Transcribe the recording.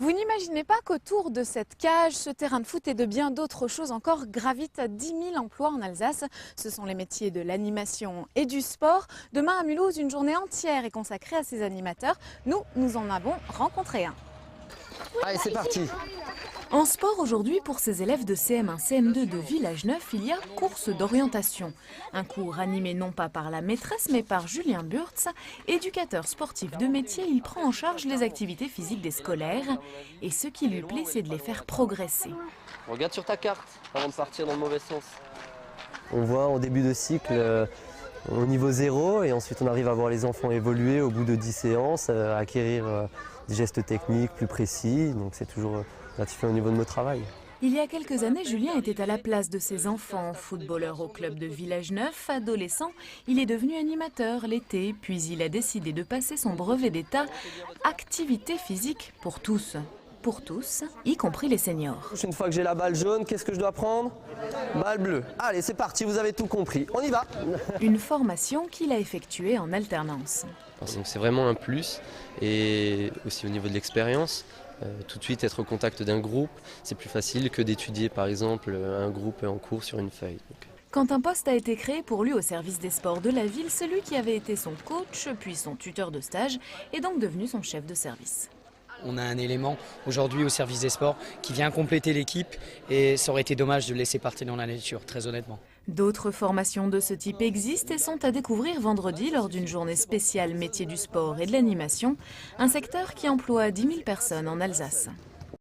Vous n'imaginez pas qu'autour de cette cage, ce terrain de foot et de bien d'autres choses encore gravitent 10 000 emplois en Alsace. Ce sont les métiers de l'animation et du sport. Demain à Mulhouse, une journée entière est consacrée à ces animateurs. Nous en avons rencontré un. Allez, c'est parti. En sport aujourd'hui, pour ces élèves de CM1, CM2 de Village Neuf, il y a course d'orientation. Un cours animé non pas par la maîtresse mais par Julien Burtz. Éducateur sportif de métier, il prend en charge les activités physiques des scolaires. Et ce qui lui plaît, c'est de les faire progresser. Regarde sur ta carte avant de partir dans le mauvais sens. On voit en début de cycle au niveau 0 et ensuite on arrive à voir les enfants évoluer au bout de 10 séances, acquérir des gestes techniques plus précis. Donc c'est toujours gratifiant au niveau de notre travail. Il y a quelques années, Julien était à la place de ses enfants. Footballeur au club de Village Neuf, adolescent, il est devenu animateur l'été, puis il a décidé de passer son brevet d'état activité physique pour tous. Pour tous, y compris les seniors. Une fois que j'ai la balle jaune, qu'est-ce que je dois prendre? Balle bleue. Allez, c'est parti, vous avez tout compris. On y va. Une formation qu'il a effectuée en alternance. Donc c'est vraiment un plus, et aussi au niveau de l'expérience. Tout de suite être au contact d'un groupe, c'est plus facile que d'étudier par exemple un groupe en cours sur une feuille. Quand un poste a été créé pour lui au service des sports de la ville, celui qui avait été son coach, puis son tuteur de stage, est donc devenu son chef de service. On a un élément aujourd'hui au service des sports qui vient compléter l'équipe et ça aurait été dommage de le laisser partir dans la nature, très honnêtement. D'autres formations de ce type existent et sont à découvrir vendredi lors d'une journée spéciale métiers du sport et de l'animation, un secteur qui emploie 10 000 personnes en Alsace.